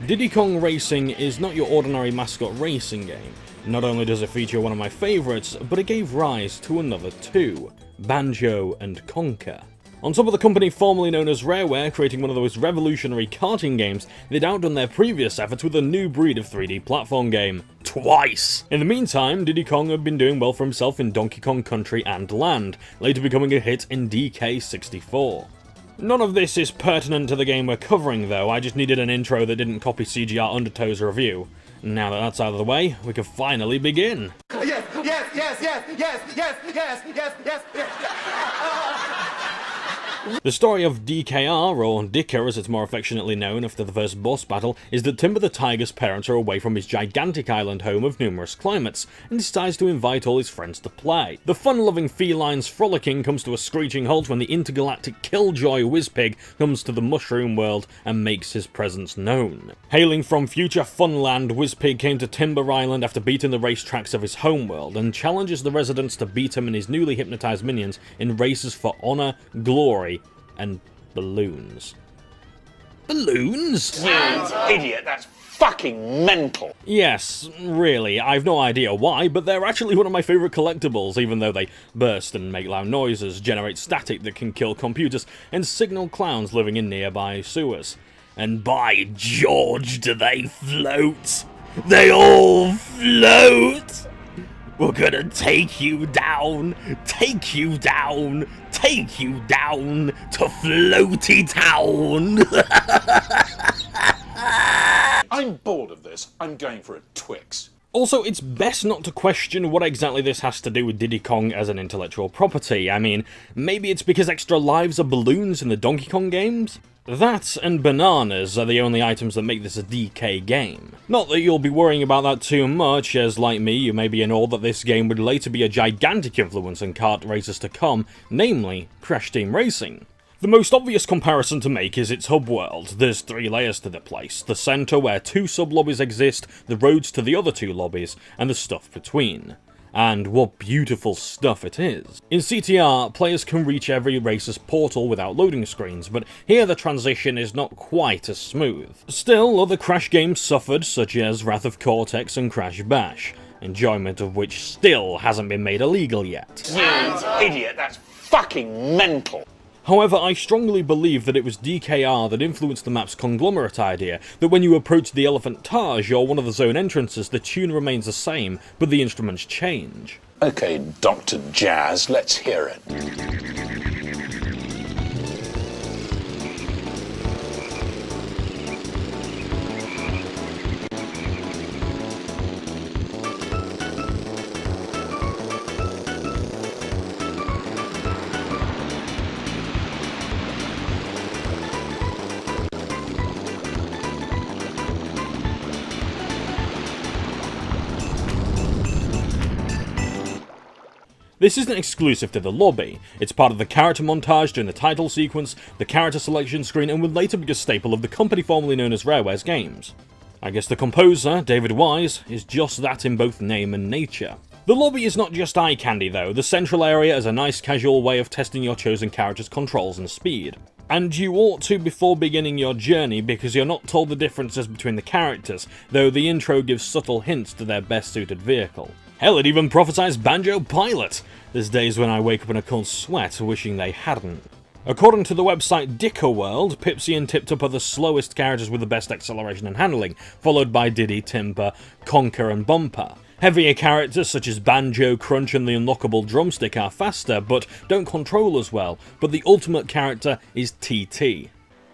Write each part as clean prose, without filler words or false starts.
Diddy Kong Racing is not your ordinary mascot racing game. Not only does it feature one of my favourites, but it gave rise to another two, Banjo and Conker. On top of the company formerly known as Rareware creating one of the most revolutionary karting games, they'd outdone their previous efforts with a new breed of 3D platform game. Twice! In the meantime, Diddy Kong had been doing well for himself in Donkey Kong Country and Land, later becoming a hit in DK64. None of this is pertinent to the game we're covering though, I just needed an intro that didn't copy CGR Undertow's review. Now that that's out of the way, we can finally begin. Yes, yes, yes, yes, yes, yes, yes, yes, yes, yes. The story of DKR, or Dicker as it's more affectionately known after the first boss battle, is that Timber the Tiger's parents are away from his gigantic island home of numerous climates, and decides to invite all his friends to play. The fun-loving felines frolicking comes to a screeching halt when the intergalactic killjoy Wizpig comes to the mushroom world and makes his presence known. Hailing from future Funland, Wizpig came to Timber Island after beating the racetracks of his homeworld, and challenges the residents to beat him and his newly hypnotized minions in races for honor, glory, and balloons. Balloons? You idiot, that's fucking mental. Yes, really, I've no idea why, but they're actually one of my favourite collectibles, even though they burst and make loud noises, generate static that can kill computers, and signal clowns living in nearby sewers. And by George, do they float! They all float! We're gonna take you down, take you down, take you down to Floaty Town! I'm bored of this. I'm going for a Twix. Also, it's best not to question what exactly this has to do with Diddy Kong as an intellectual property. I mean, maybe it's because extra lives are balloons in the Donkey Kong games? That and bananas are the only items that make this a DK game. Not that you'll be worrying about that too much, as like me, you may be in awe that this game would later be a gigantic influence on kart races to come, namely Crash Team Racing. The most obvious comparison to make is its hub world. There's 3 layers to the place: the centre where 2 sub-lobbies exist, the roads to the other 2 lobbies, and the stuff between. And what beautiful stuff it is. In CTR, players can reach every racer's portal without loading screens, but here the transition is not quite as smooth. Still, other Crash games suffered, such as Wrath of Cortex and Crash Bash, enjoyment of which still hasn't been made illegal yet. You idiot, that's fucking mental. However, I strongly believe that it was DKR that influenced the map's conglomerate idea, that when you approach the Elephant Taj or one of the zone entrances, the tune remains the same, but the instruments change. Okay, Dr. Jazz, let's hear it. This isn't exclusive to the lobby, it's part of the character montage during the title sequence, the character selection screen, and would later be a staple of the company formerly known as Rareware's games. I guess the composer, David Wise, is just that in both name and nature. The lobby is not just eye candy though, the central area is a nice casual way of testing your chosen character's controls and speed. And you ought to before beginning your journey, because you're not told the differences between the characters, though the intro gives subtle hints to their best suited vehicle. Hell, it even prophesies Banjo Pilot! There's days when I wake up in a cold sweat wishing they hadn't. According to the website Dicker World, Pipsy and Tip Top are the slowest characters with the best acceleration and handling, followed by Diddy, Timber, Conker and Bumper. Heavier characters such as Banjo, Crunch and the unlockable Drumstick are faster, but don't control as well, but the ultimate character is TT.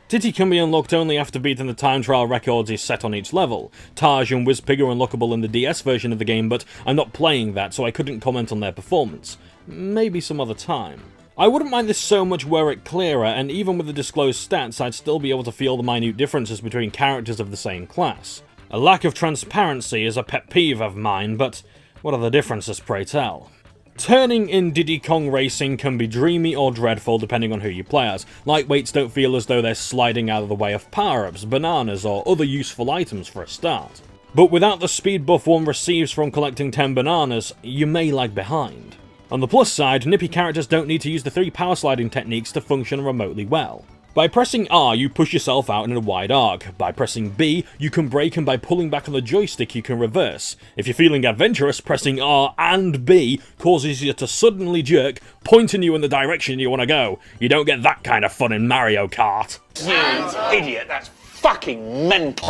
Titty can be unlocked only after beating the time trial records is set on each level. Taj and Wizpig are unlockable in the DS version of the game, but I'm not playing that, so I couldn't comment on their performance. Maybe some other time. I wouldn't mind this so much were it clearer, and even with the disclosed stats, I'd still be able to feel the minute differences between characters of the same class. A lack of transparency is a pet peeve of mine, but what are the differences, pray tell? Turning in Diddy Kong Racing can be dreamy or dreadful depending on who you play as. Lightweights don't feel as though they're sliding out of the way of power-ups, bananas, or other useful items for a start. But without the speed buff one receives from collecting 10 bananas, you may lag behind. On the plus side, nippy characters don't need to use the 3 power sliding techniques to function remotely well. By pressing R, you push yourself out in a wide arc. By pressing B, you can brake, and by pulling back on the joystick, you can reverse. If you're feeling adventurous, pressing R and B causes you to suddenly jerk, pointing you in the direction you want to go. You don't get that kind of fun in Mario Kart. You idiot, that's fucking mental.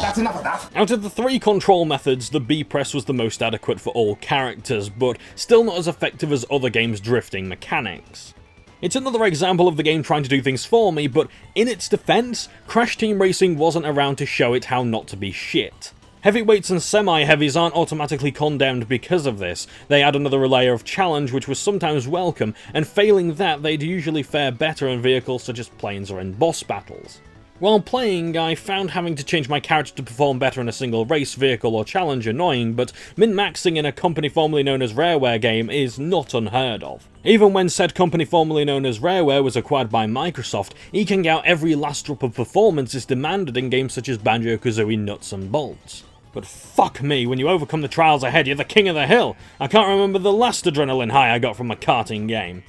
That's enough of that. Out of the 3 control methods, the B press was the most adequate for all characters, but still not as effective as other games' drifting mechanics. It's another example of the game trying to do things for me, but in its defense, Crash Team Racing wasn't around to show it how not to be shit. Heavyweights and semi-heavies aren't automatically condemned because of this. They add another layer of challenge which was sometimes welcome, and failing that, they'd usually fare better in vehicles such as planes or in boss battles. While playing, I found having to change my character to perform better in a single race, vehicle or challenge annoying, but min-maxing in a company formerly known as Rareware game is not unheard of. Even when said company formerly known as Rareware was acquired by Microsoft, eking out every last drop of performance is demanded in games such as Banjo-Kazooie Nuts and Bolts. But fuck me, when you overcome the trials ahead, you're the king of the hill! I can't remember the last adrenaline high I got from a karting game.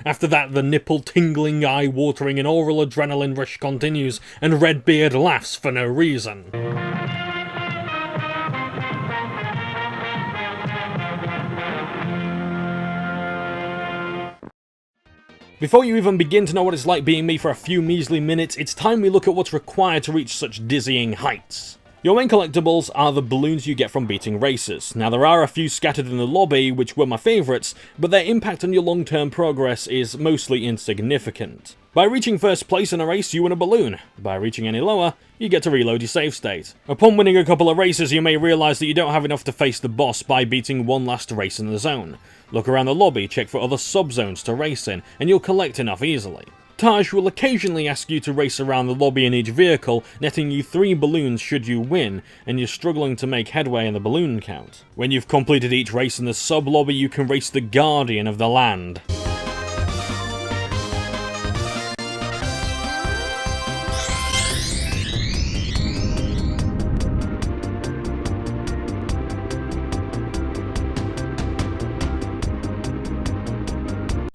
After that, the nipple-tingling, eye-watering and oral adrenaline rush continues, and Redbeard laughs for no reason. Before you even begin to know what it's like being me for a few measly minutes, it's time we look at what's required to reach such dizzying heights. Your main collectibles are the balloons you get from beating races. Now there are a few scattered in the lobby which were my favourites, but their impact on your long-term progress is mostly insignificant. By reaching first place in a race, you win a balloon. By reaching any lower, you get to reload your save state. Upon winning a couple of races, you may realise that you don't have enough to face the boss by beating one last race in the zone. Look around the lobby, check for other sub-zones to race in, and you'll collect enough easily. Taj will occasionally ask you to race around the lobby in each vehicle, netting you 3 balloons should you win, and you're struggling to make headway in the balloon count. When you've completed each race in the sub-lobby, you can race the Guardian of the Land.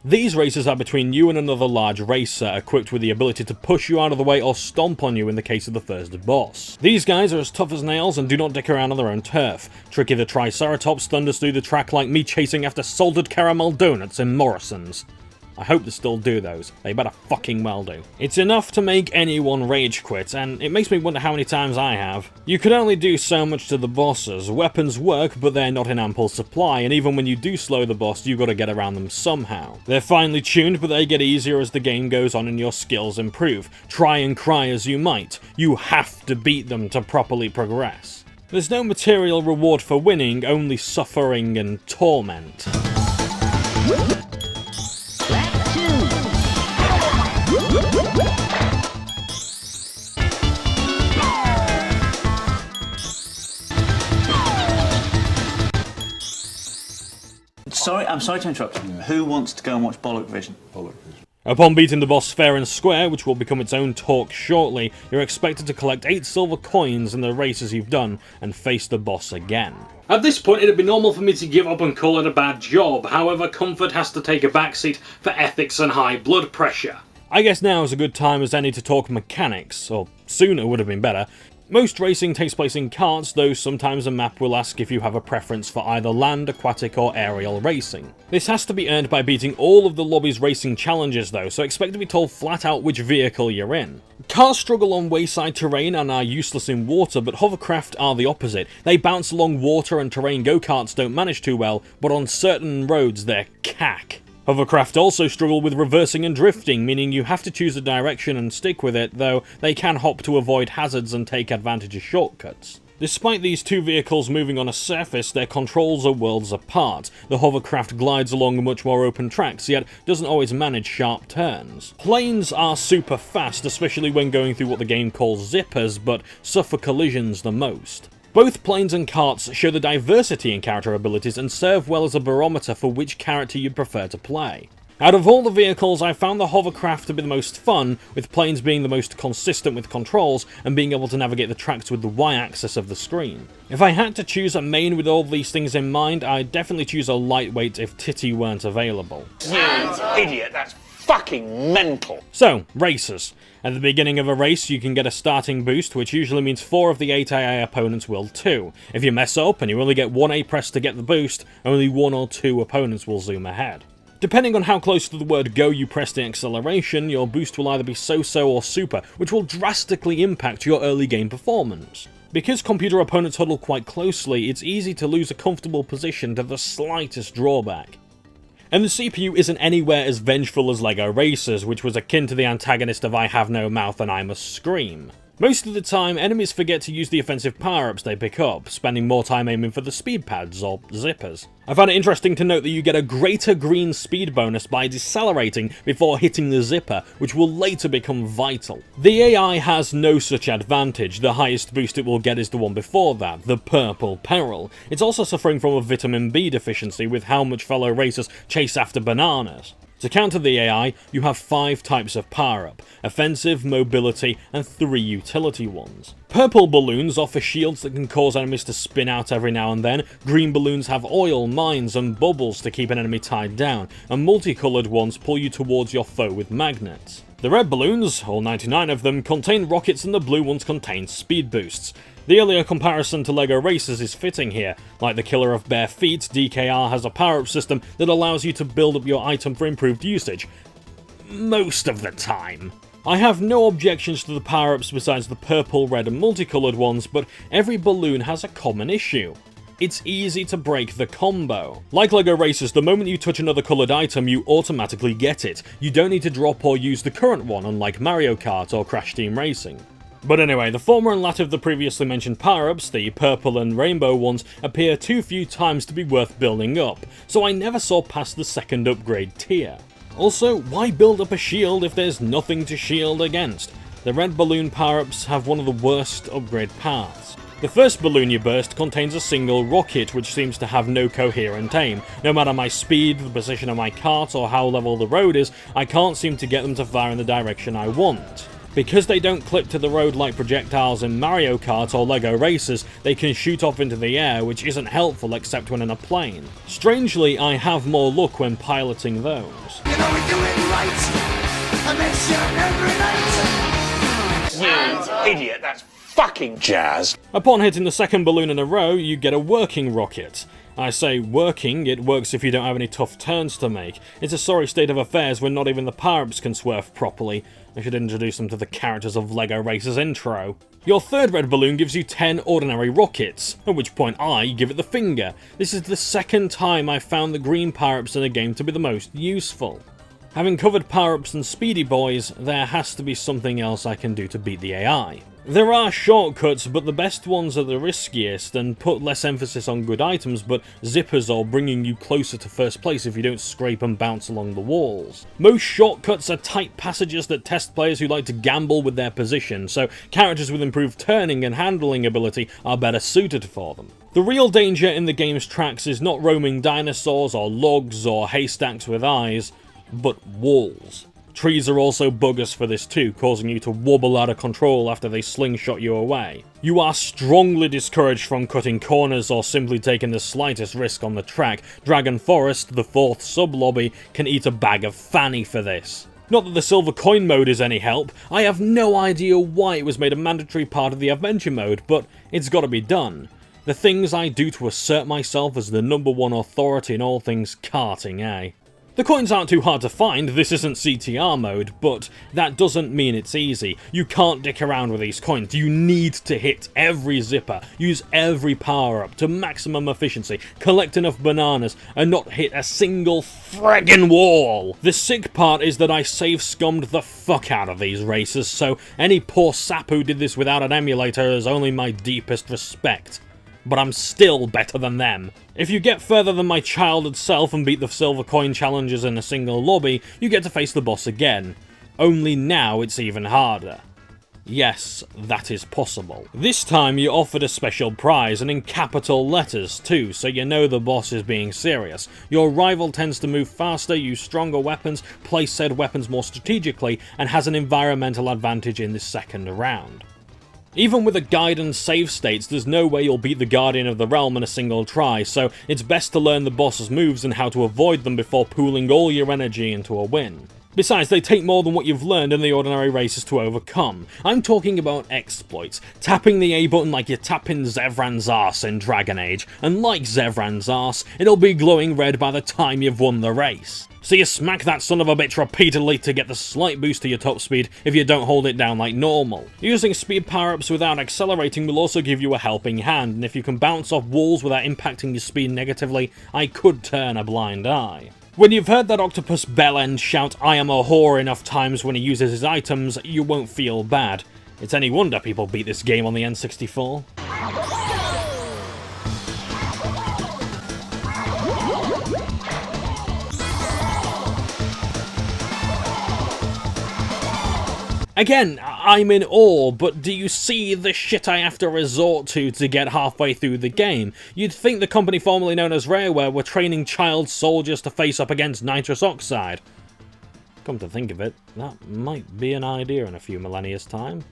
These races are between you and another large racer, equipped with the ability to push you out of the way or stomp on you in the case of the first boss. These guys are as tough as nails and do not dick around on their own turf. Tricky the Triceratops thunders through the track like me chasing after salted caramel donuts in Morrison's. I hope they still do those. They better fucking well do. It's enough to make anyone rage quit, and it makes me wonder how many times I have. You can only do so much to the bosses. Weapons work, but they're not in ample supply, and even when you do slow the boss, you gotta get around them somehow. They're finely tuned, but they get easier as the game goes on and your skills improve. Try and cry as you might, you have to beat them to properly progress. There's no material reward for winning, only suffering and torment. I'm sorry to interrupt. Who wants to go and watch Bollock Vision? Upon beating the boss fair and square, which will become its own talk shortly, you're expected to collect 8 silver coins in the races you've done and face the boss again. At this point, it'd be normal for me to give up and call it a bad job. However, comfort has to take a backseat for ethics and high blood pressure. I guess now is a good time as any to talk mechanics, or sooner would have been better. Most racing takes place in karts, though sometimes a map will ask if you have a preference for either land, aquatic or aerial racing. This has to be earned by beating all of the lobby's racing challenges though, so expect to be told flat out which vehicle you're in. Cars struggle on wayside terrain and are useless in water, but hovercraft are the opposite. They bounce along water and terrain go-karts don't manage too well, but on certain roads they're cack. Hovercraft also struggle with reversing and drifting, meaning you have to choose a direction and stick with it, though they can hop to avoid hazards and take advantage of shortcuts. Despite these two vehicles moving on a surface, their controls are worlds apart. The hovercraft glides along much more open tracks, yet doesn't always manage sharp turns. Planes are super fast, especially when going through what the game calls zippers, but suffer collisions the most. Both planes and karts show the diversity in character abilities and serve well as a barometer for which character you'd prefer to play. Out of all the vehicles, I found the hovercraft to be the most fun, with planes being the most consistent with controls and being able to navigate the tracks with the Y-axis of the screen. If I had to choose a main with all these things in mind, I'd definitely choose a lightweight if Titty weren't available. You idiot, that's fucking mental. So, races. At the beginning of a race, you can get a starting boost, which usually means 4 of the 8 AA opponents will too. If you mess up and you only get 1 A press to get the boost, only 1 or 2 opponents will zoom ahead. Depending on how close to the word go you press the acceleration, your boost will either be so-so or super, which will drastically impact your early game performance. Because computer opponents huddle quite closely, it's easy to lose a comfortable position to the slightest drawback. And the CPU isn't anywhere as vengeful as LEGO Racers, which was akin to the antagonist of I have no mouth and I must scream. Most of the time, enemies forget to use the offensive power-ups they pick up, spending more time aiming for the speed pads, or zippers. I found it interesting to note that you get a greater green speed bonus by decelerating before hitting the zipper, which will later become vital. The AI has no such advantage. The highest boost it will get is the one before that, the Purple Peril. It's also suffering from a vitamin B deficiency with how much fellow racers chase after bananas. To counter the AI, you have 5 types of power-up: offensive, mobility, and 3 utility ones. Purple balloons offer shields that can cause enemies to spin out every now and then, green balloons have oil, mines, and bubbles to keep an enemy tied down, and multicoloured ones pull you towards your foe with magnets. The red balloons, all 99 of them, contain rockets and the blue ones contain speed boosts. The earlier comparison to LEGO Racers is fitting here. Like the Killer of Bare Feet, DKR has a power-up system that allows you to build up your item for improved usage. Most of the time. I have no objections to the power-ups besides the purple, red and multicoloured ones, but every balloon has a common issue. It's easy to break the combo. Like LEGO Racers, the moment you touch another coloured item, you automatically get it. You don't need to drop or use the current one, unlike Mario Kart or Crash Team Racing. But anyway, the former and latter of the previously mentioned power-ups, the purple and rainbow ones, appear too few times to be worth building up, so I never saw past the second upgrade tier. Also, why build up a shield if there's nothing to shield against? The red balloon power-ups have one of the worst upgrade paths. The first balloon you burst contains a single rocket, which seems to have no coherent aim. No matter my speed, the position of my cart, or how level the road is, I can't seem to get them to fire in the direction I want. Because they don't clip to the road like projectiles in Mario Kart or LEGO Racers, they can shoot off into the air, which isn't helpful except when in a plane. Strangely, I have more luck when piloting those. You know we do it right. I make sure every night. You idiot, that's fucking jazz. Upon hitting the second balloon in a row, you get a working rocket. I say working, it works if you don't have any tough turns to make. It's a sorry state of affairs when not even the power-ups can swerve properly. I should introduce them to the characters of LEGO Racers intro. Your third red balloon gives you 10 ordinary rockets, at which point I give it the finger. This is the second time I've found the green power-ups in a game to be the most useful. Having covered power-ups and speedy boys, there has to be something else I can do to beat the AI. There are shortcuts, but the best ones are the riskiest and put less emphasis on good items, but zippers or bringing you closer to first place if you don't scrape and bounce along the walls. Most shortcuts are tight passages that test players who like to gamble with their position, so characters with improved turning and handling ability are better suited for them. The real danger in the game's tracks is not roaming dinosaurs or logs or haystacks with eyes, but walls. Trees are also buggers for this too, causing you to wobble out of control after they slingshot you away. You are strongly discouraged from cutting corners or simply taking the slightest risk on the track. Dragon Forest, the 4th sub-lobby, can eat a bag of fanny for this. Not that the silver coin mode is any help. I have no idea why it was made a mandatory part of the adventure mode, but it's gotta be done. The things I do to assert myself as the #1 authority in all things karting, eh? The coins aren't too hard to find, this isn't CTR mode, but that doesn't mean it's easy. You can't dick around with these coins, you need to hit every zipper, use every power-up to maximum efficiency, collect enough bananas, and not hit a single friggin' wall! The sick part is that I save-scummed the fuck out of these races, so any poor sap who did this without an emulator has only my deepest respect. But I'm still better than them. If you get further than my childhood self and beat the silver coin challenges in a single lobby, you get to face the boss again. Only now it's even harder. Yes, that is possible. This time you're offered a special prize, and in capital letters too, so you know the boss is being serious. Your rival tends to move faster, use stronger weapons, place said weapons more strategically, and has an environmental advantage in the second round. Even with a guide and save states, there's no way you'll beat the Guardian of the Realm in a single try, so it's best to learn the boss's moves and how to avoid them before pooling all your energy into a win. Besides, they take more than what you've learned in the ordinary races to overcome. I'm talking about exploits, tapping the A button like you're tapping Zevran's arse in Dragon Age, and like Zevran's arse, it'll be glowing red by the time you've won the race. So you smack that son of a bitch repeatedly to get the slight boost to your top speed if you don't hold it down like normal. Using speed power-ups without accelerating will also give you a helping hand, and if you can bounce off walls without impacting your speed negatively, I could turn a blind eye. When you've heard that octopus bellend shout "I am a whore" enough times when he uses his items, you won't feel bad. It's any wonder people beat this game on the N64. Again, I'm in awe, but do you see the shit I have to resort to get halfway through the game? You'd think the company formerly known as Rareware were training child soldiers to face up against nitrous oxide. Come to think of it, that might be an idea in a few millennia's time.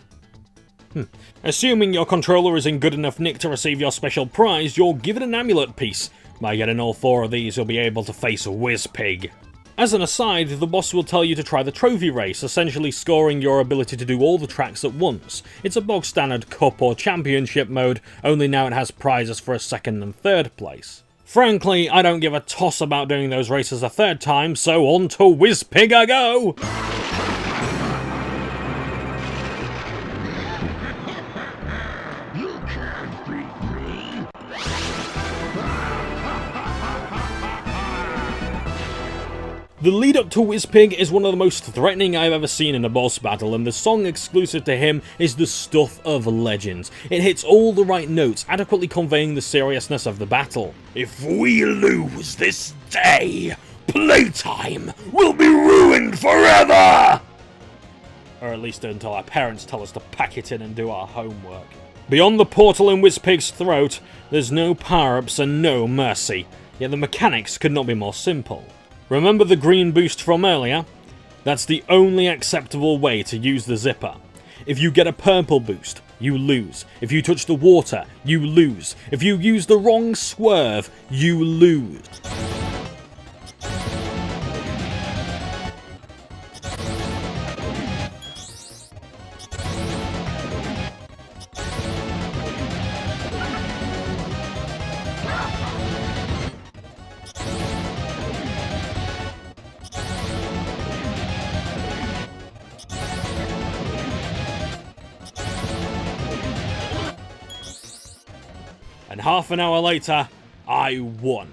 Assuming your controller is in good enough nick to receive your special prize, you're given an amulet piece. By getting all 4 of these, you'll be able to face Whizpig. As an aside, the boss will tell you to try the trophy race, essentially scoring your ability to do all the tracks at once. It's a bog standard cup or championship mode, only now it has prizes for a 2nd and 3rd place. Frankly, I don't give a toss about doing those races a 3rd time, so on to Whizpig I go! The lead up to Whizpig is one of the most threatening I've ever seen in a boss battle, and the song exclusive to him is the stuff of legends. It hits all the right notes, adequately conveying the seriousness of the battle. If we lose this day, playtime will be ruined forever! Or at least until our parents tell us to pack it in and do our homework. Beyond the portal in Whizpig's throat, there's no power-ups and no mercy, yet the mechanics could not be more simple. Remember the green boost from earlier? That's the only acceptable way to use the zipper. If you get a purple boost, you lose. If you touch the water, you lose. If you use the wrong swerve, you lose. And half an hour later, I won.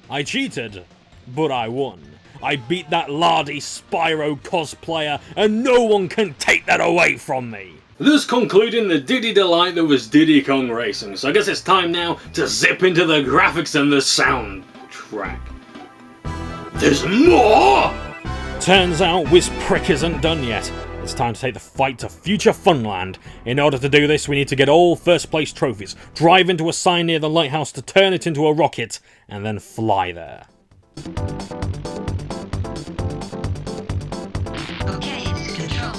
I cheated, but I won. I beat that lardy Spyro-cosplayer, and no one can take that away from me. Thus concluding the Diddy delight that was Diddy Kong Racing, so I guess it's time now to zip into the graphics and the soundtrack. There's more! Turns out Whizprick isn't done yet. It's time to take the fight to future Funland. In order to do this, we need to get all first place trophies, drive into a sign near the lighthouse to turn it into a rocket, and then fly there. Okay, it's control.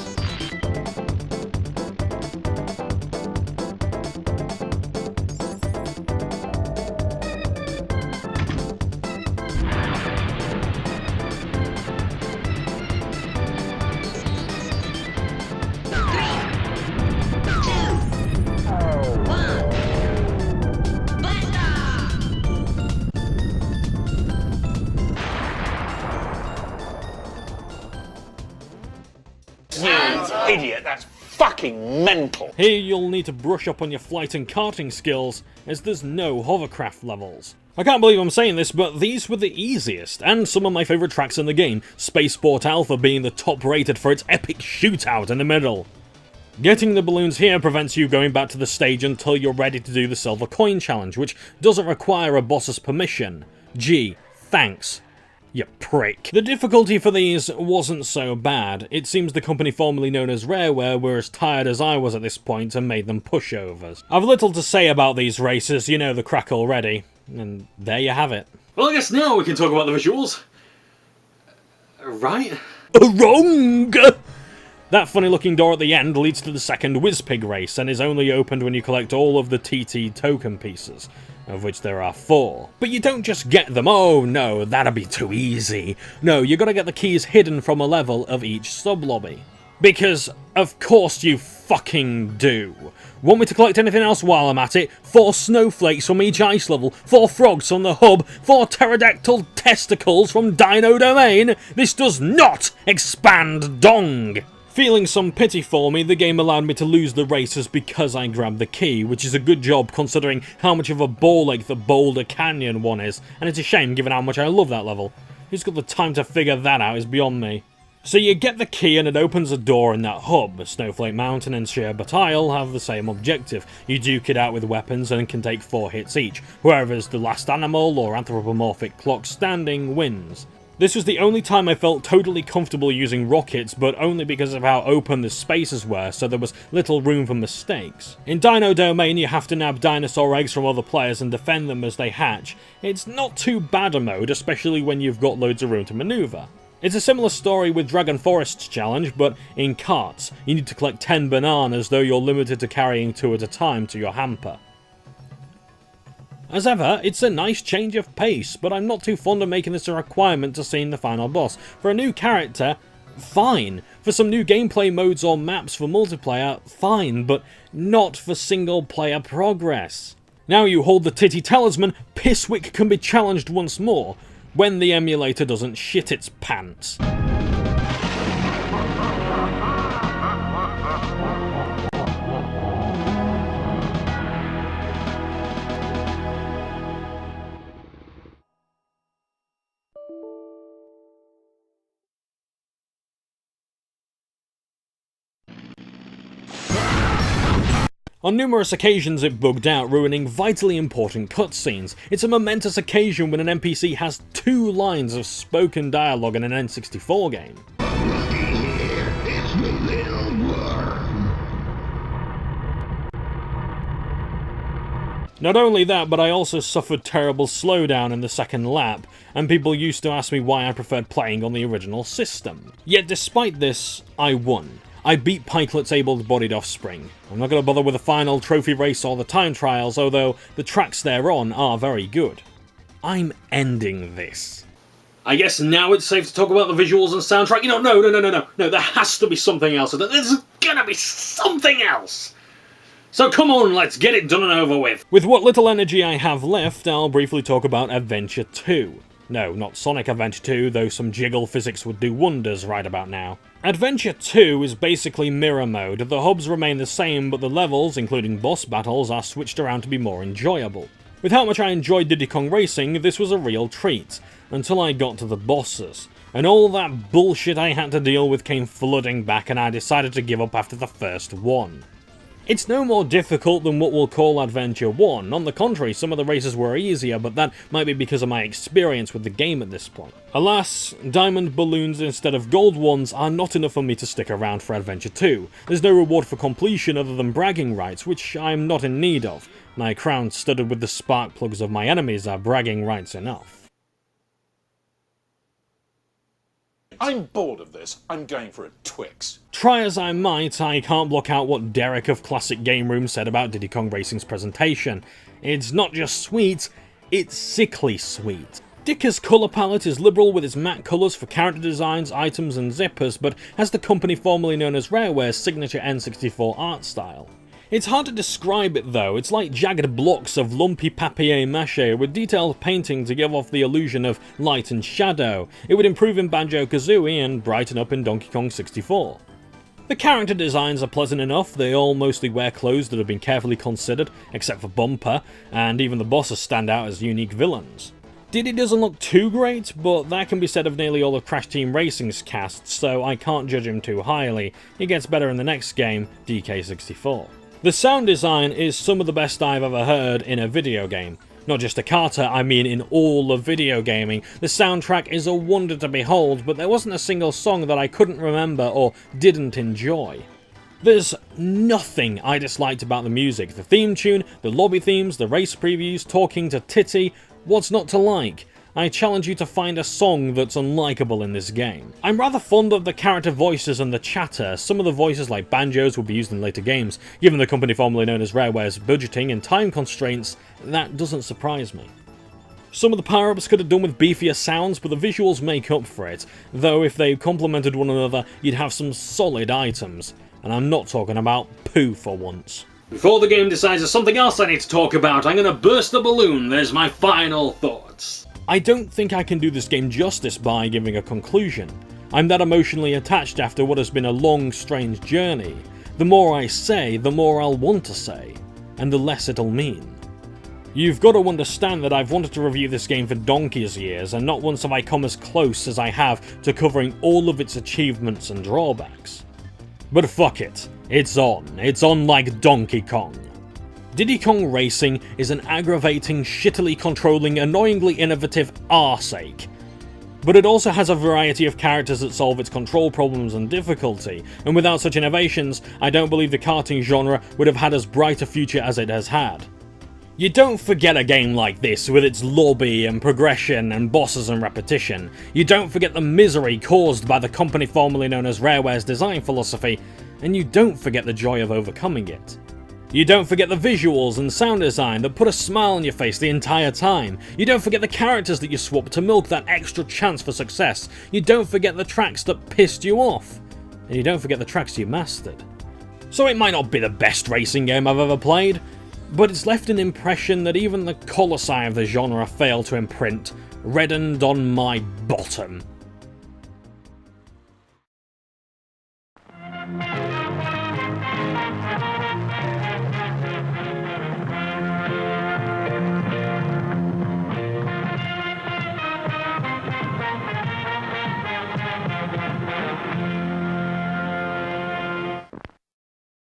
Idiot, that's fucking mental. Here you'll need to brush up on your flight and karting skills, as there's no hovercraft levels. I can't believe I'm saying this, but these were the easiest, and some of my favourite tracks in the game, Spaceport Alpha being the top rated for its epic shootout in the middle. Getting the balloons here prevents you going back to the stage until you're ready to do the silver coin challenge, which doesn't require a boss's permission. Gee, thanks. You prick. The difficulty for these wasn't so bad. It seems the company formerly known as Rareware were as tired as I was at this point and made them pushovers. I've little to say about these races, you know the crack already. And there you have it. Well, I guess now we can talk about the visuals. Right? Wrong! That funny looking door at the end leads to the second Whizpig race and is only opened when you collect all of the TT token pieces, of which there are 4. But you don't just get them, oh no, that'd be too easy. No, you gotta get the keys hidden from a level of each sub-lobby. Because, of course you fucking do. Want me to collect anything else while I'm at it? 4 snowflakes from each ice level, 4 frogs from the hub, 4 pterodactyl testicles from Dino Domain? This does not expand Dong! Feeling some pity for me, the game allowed me to lose the races because I grabbed the key, which is a good job considering how much of a ball ache the Boulder Canyon one is, and it's a shame given how much I love that level. Who's got the time to figure that out is beyond me. So you get the key and it opens a door in that hub. Snowflake Mountain and Sherbet Isle have the same objective. You duke it out with weapons and can take 4 hits each. Whoever's the last animal or anthropomorphic clock standing wins. This was the only time I felt totally comfortable using rockets, but only because of how open the spaces were, so there was little room for mistakes. In Dino Domain, you have to nab dinosaur eggs from other players and defend them as they hatch. It's not too bad a mode, especially when you've got loads of room to maneuver. It's a similar story with Dragon Forest's challenge, but in carts. You need to collect 10 bananas, though you're limited to carrying 2 at a time to your hamper. As ever, it's a nice change of pace, but I'm not too fond of making this a requirement to seeing the final boss. For a new character, fine. For some new gameplay modes or maps for multiplayer, fine, but not for single player progress. Now you hold the titty talisman, Pisswick can be challenged once more, when the emulator doesn't shit its pants. On numerous occasions it bugged out, ruining vitally important cutscenes. It's a momentous occasion when an NPC has 2 lines of spoken dialogue in an N64 game. Not only that, but I also suffered terrible slowdown in the second lap, and people used to ask me why I preferred playing on the original system. Yet despite this, I won. I beat Pikelet's able-bodied offspring. I'm not going to bother with the final trophy race or the time trials, although the tracks they're on are very good. I'm ending this. I guess now it's safe to talk about the visuals and soundtrack. You know, no, there has to be something else. There's gonna be something else! So come on, let's get it done and over with. With what little energy I have left, I'll briefly talk about Adventure 2. No, not Sonic Adventure 2, though some jiggle physics would do wonders right about now. Adventure 2 is basically mirror mode. The hubs remain the same, but the levels, including boss battles, are switched around to be more enjoyable. With how much I enjoyed Diddy Kong Racing, this was a real treat, until I got to the bosses. And all that bullshit I had to deal with came flooding back, and I decided to give up after the first one. It's no more difficult than what we'll call Adventure 1. On the contrary, some of the races were easier, but that might be because of my experience with the game at this point. Alas, diamond balloons instead of gold ones are not enough for me to stick around for Adventure 2. There's no reward for completion other than bragging rights, which I'm not in need of. My crown studded with the spark plugs of my enemies are bragging rights enough. I'm bored of this. I'm going for a Twix. Try as I might, I can't block out what Derek of Classic Game Room said about Diddy Kong Racing's presentation. It's not just sweet, it's sickly sweet. Dicker's colour palette is liberal with its matte colours for character designs, items and zippers, but has the company formerly known as Rareware's signature N64 art style. It's hard to describe it though, it's like jagged blocks of lumpy papier-mâché with detailed painting to give off the illusion of light and shadow. It would improve in Banjo-Kazooie and brighten up in Donkey Kong 64. The character designs are pleasant enough, they all mostly wear clothes that have been carefully considered, except for Bumper, and even the bosses stand out as unique villains. Diddy doesn't look too great, but that can be said of nearly all of Crash Team Racing's cast, so I can't judge him too highly. He gets better in the next game, DK64. The sound design is some of the best I've ever heard in a video game. Not just a karter, I mean in all of video gaming. The soundtrack is a wonder to behold, but there wasn't a single song that I couldn't remember or didn't enjoy. There's nothing I disliked about the music. The theme tune, the lobby themes, the race previews, talking to Titty, what's not to like? I challenge you to find a song that's unlikable in this game. I'm rather fond of the character voices and the chatter. Some of the voices, like Banjo's, will be used in later games. Given the company formerly known as Rareware's budgeting and time constraints, that doesn't surprise me. Some of the power-ups could have done with beefier sounds, but the visuals make up for it, though if they complemented one another, you'd have some solid items. And I'm not talking about poo for once. Before the game decides there's something else I need to talk about, I'm gonna burst the balloon. There's my final thoughts. I don't think I can do this game justice by giving a conclusion. I'm that emotionally attached after what has been a long, strange journey. The more I say, the more I'll want to say, and the less it'll mean. You've got to understand that I've wanted to review this game for donkey's years, and not once have I come as close as I have to covering all of its achievements and drawbacks. But fuck it, it's on like Donkey Kong. Diddy Kong Racing is an aggravating, shittily controlling, annoyingly innovative arseache. But it also has a variety of characters that solve its control problems and difficulty, and without such innovations, I don't believe the karting genre would have had as bright a future as it has had. You don't forget a game like this with its lobby and progression and bosses and repetition. You don't forget the misery caused by the company formerly known as Rareware's design philosophy, and you don't forget the joy of overcoming it. You don't forget the visuals and sound design that put a smile on your face the entire time. You don't forget the characters that you swap to milk that extra chance for success. You don't forget the tracks that pissed you off. And you don't forget the tracks you mastered. So it might not be the best racing game I've ever played, but it's left an impression that even the colossi of the genre failed to imprint, reddened on my bottom.